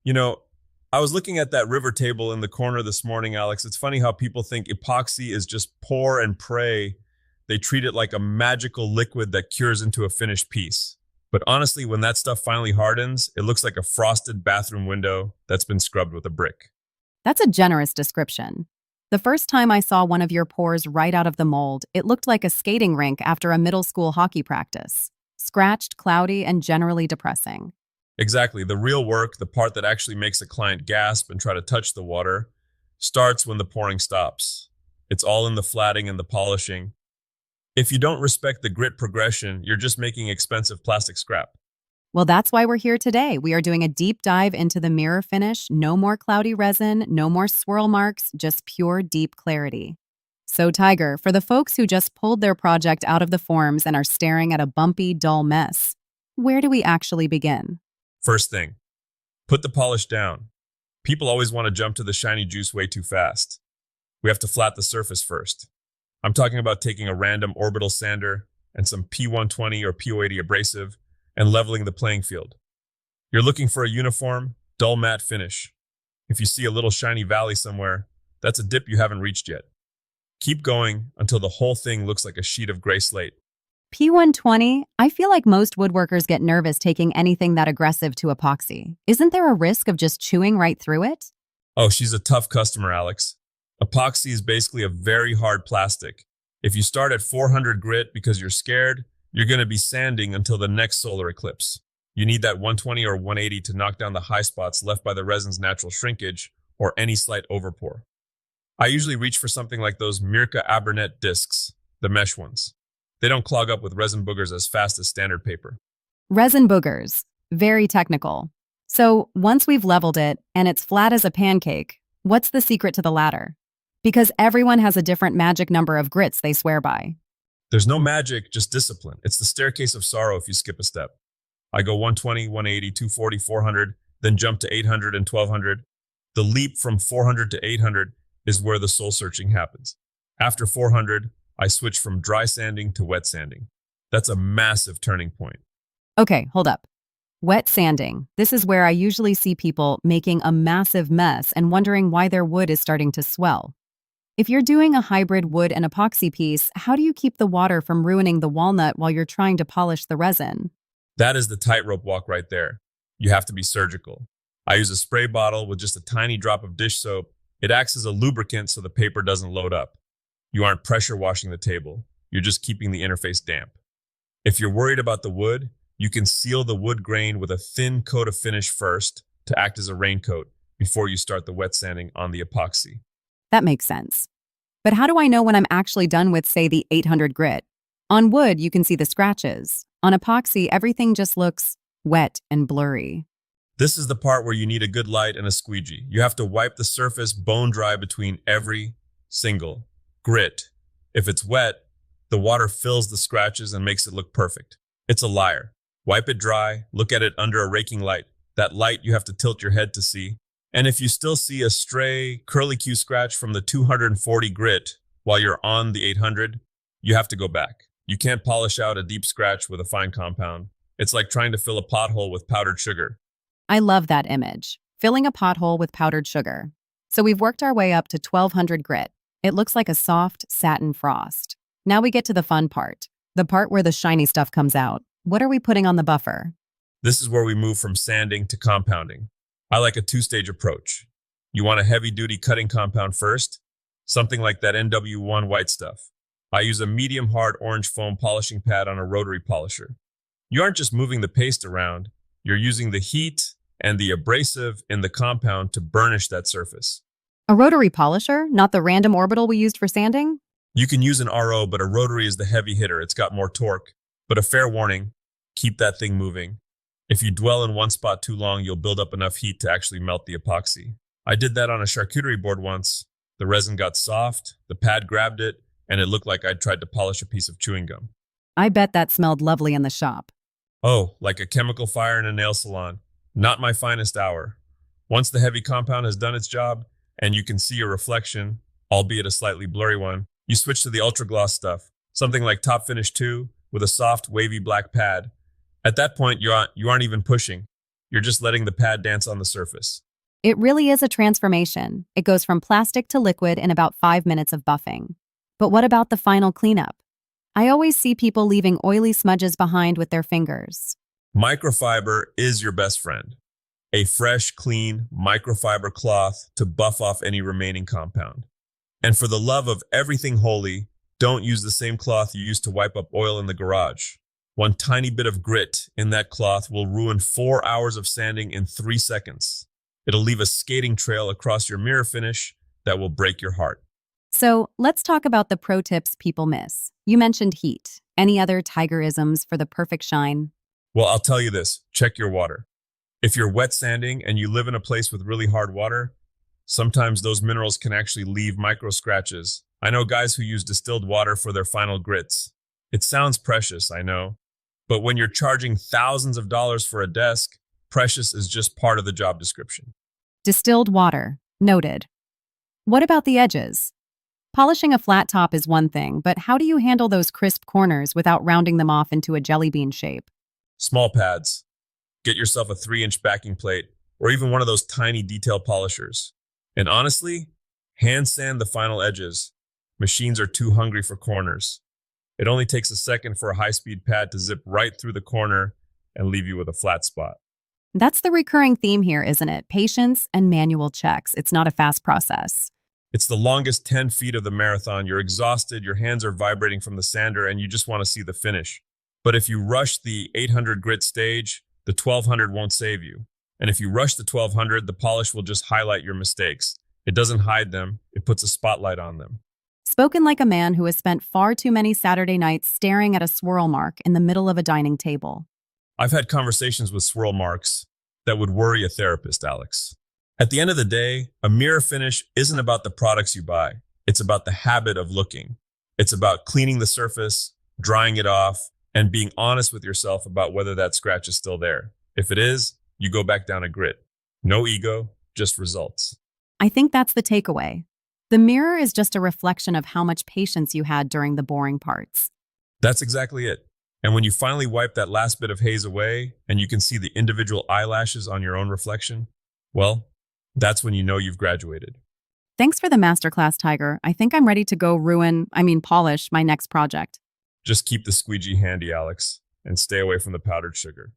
You know, I was looking at that river table in the corner this morning, Alex. It's funny how people think epoxy is just pour and pray. They treat it like a magical liquid that cures into a finished piece. But honestly, when that stuff finally hardens, it looks like a frosted bathroom window that's been scrubbed with a brick. That's a generous description. The first time I saw one of your pours right out of the mold, it looked like a skating rink after a middle school hockey practice. Scratched, cloudy, and generally depressing. Exactly. The real work, the part that actually makes a client gasp and try to touch the water, starts when the pouring stops. It's all in the flatting and the polishing. If you don't respect the grit progression, you're just making expensive plastic scrap. Well, that's why we're here today. We are doing a deep dive into the mirror finish. No more cloudy resin, no more swirl marks, just pure deep clarity. So, Tiger, for the folks who just pulled their project out of the forms and are staring at a bumpy, dull mess, where do we actually begin? First thing, put the polish down. People always want to jump to the shiny juice way too fast. We have to flat the surface first. I'm talking about taking a random orbital sander and some P120 or P080 abrasive and leveling the playing field. You're looking for a uniform, dull matte finish. If you see a little shiny valley somewhere, that's a dip you haven't reached yet. Keep going until the whole thing looks like a sheet of gray slate. P120, I feel like most woodworkers get nervous taking anything that aggressive to epoxy. Isn't there a risk of just chewing right through it? Oh, she's a tough customer, Alex. Epoxy is basically a very hard plastic. If you start at 400 grit because you're scared, you're going to be sanding until the next solar eclipse. You need that 120 or 180 to knock down the high spots left by the resin's natural shrinkage or any slight overpour. I usually reach for something like those Mirka Abernet discs, the mesh ones. They don't clog up with resin boogers as fast as standard paper. Resin boogers. Very technical. So, once we've leveled it and it's flat as a pancake, what's the secret to the ladder? Because everyone has a different magic number of grits they swear by. There's no magic, just discipline. It's the staircase of sorrow if you skip a step. I go 120, 180, 240, 400, then jump to 800 and 1200. The leap from 400 to 800 is where the soul searching happens. After 400, I switch from dry sanding to wet sanding. That's a massive turning point. Okay, hold up. Wet sanding. This is where I usually see people making a massive mess and wondering why their wood is starting to swell. If you're doing a hybrid wood and epoxy piece, how do you keep the water from ruining the walnut while you're trying to polish the resin? That is the tightrope walk right there. You have to be surgical. I use a spray bottle with just a tiny drop of dish soap. It acts as a lubricant so the paper doesn't load up. You aren't pressure washing the table. You're just keeping the interface damp. If you're worried about the wood, you can seal the wood grain with a thin coat of finish first to act as a raincoat before you start the wet sanding on the epoxy. That makes sense. But how do I know when I'm actually done with, say, the 800 grit? On wood, you can see the scratches. On epoxy, everything just looks wet and blurry. This is the part where you need a good light and a squeegee. You have to wipe the surface bone dry between every single grit. If it's wet, the water fills the scratches and makes it look perfect. It's a liar. Wipe it dry, look at it under a raking light. That light you have to tilt your head to see. And if you still see a stray curlicue scratch from the 240 grit while you're on the 800, you have to go back. You can't polish out a deep scratch with a fine compound. It's like trying to fill a pothole with powdered sugar. I love that image. Filling a pothole with powdered sugar. So we've worked our way up to 1200 grit. It looks like a soft satin frost. Now we get to the fun part. The part where the shiny stuff comes out. What are we putting on the buffer? This is where we move from sanding to compounding. I like a two-stage approach. You want a heavy-duty cutting compound first, something like that NW1 white stuff. I use a medium-hard orange foam polishing pad on a rotary polisher. You aren't just moving the paste around, you're using the heat and the abrasive in the compound to burnish that surface. A rotary polisher, not the random orbital we used for sanding? You can use an RO, but a rotary is the heavy hitter. It's got more torque. But a fair warning, keep that thing moving. If you dwell in one spot too long, you'll build up enough heat to actually melt the epoxy. I did that on a charcuterie board once. The resin got soft, the pad grabbed it, and it looked like I'd tried to polish a piece of chewing gum. I bet that smelled lovely in the shop. Oh, like a chemical fire in a nail salon. Not my finest hour. Once the heavy compound has done its job, and you can see a reflection, albeit a slightly blurry one, you switch to the ultra gloss stuff, something like Top Finish 2 with a soft, wavy black pad. At that point, you aren't even pushing. You're just letting the pad dance on the surface. It really is a transformation. It goes from plastic to liquid in about 5 minutes of buffing. But what about the final cleanup? I always see people leaving oily smudges behind with their fingers. Microfiber is your best friend. A fresh, clean, microfiber cloth to buff off any remaining compound. And for the love of everything holy, don't use the same cloth you used to wipe up oil in the garage. One tiny bit of grit in that cloth will ruin 4 hours of sanding in 3 seconds. It'll leave a skating trail across your mirror finish that will break your heart. So let's talk about the pro tips people miss. You mentioned heat. Any other Tiger-isms for the perfect shine? Well, I'll tell you this, check your water. If you're wet sanding and you live in a place with really hard water, sometimes those minerals can actually leave micro scratches. I know guys who use distilled water for their final grits. It sounds precious, I know, but when you're charging thousands of dollars for a desk, precious is just part of the job description. Distilled water. Noted. What about the edges? Polishing a flat top is one thing, but how do you handle those crisp corners without rounding them off into a jelly bean shape? Small pads. Get yourself a 3-inch backing plate or even one of those tiny detail polishers. And honestly, hand sand the final edges. Machines are too hungry for corners. It only takes a second for a high-speed pad to zip right through the corner and leave you with a flat spot. That's the recurring theme here, isn't it? Patience and manual checks. It's not a fast process. It's the longest 10 feet of the marathon. You're exhausted, your hands are vibrating from the sander, and you just want to see the finish. But if you rush the 800 grit stage, the 1200 won't save you. And if you rush the 1200, the polish will just highlight your mistakes. It doesn't hide them, it puts a spotlight on them. Spoken like a man who has spent far too many Saturday nights staring at a swirl mark in the middle of a dining table. I've had conversations with swirl marks that would worry a therapist, Alex. At the end of the day, a mirror finish isn't about the products you buy. It's about the habit of looking. It's about cleaning the surface, drying it off, and being honest with yourself about whether that scratch is still there. If it is, you go back down a grit. No ego, just results. I think that's the takeaway. The mirror is just a reflection of how much patience you had during the boring parts. That's exactly it. And when you finally wipe that last bit of haze away and you can see the individual eyelashes on your own reflection, well, that's when you know you've graduated. Thanks for the masterclass, Tiger. I think I'm ready to go polish my next project. Just keep the squeegee handy, Alex, and stay away from the powdered sugar.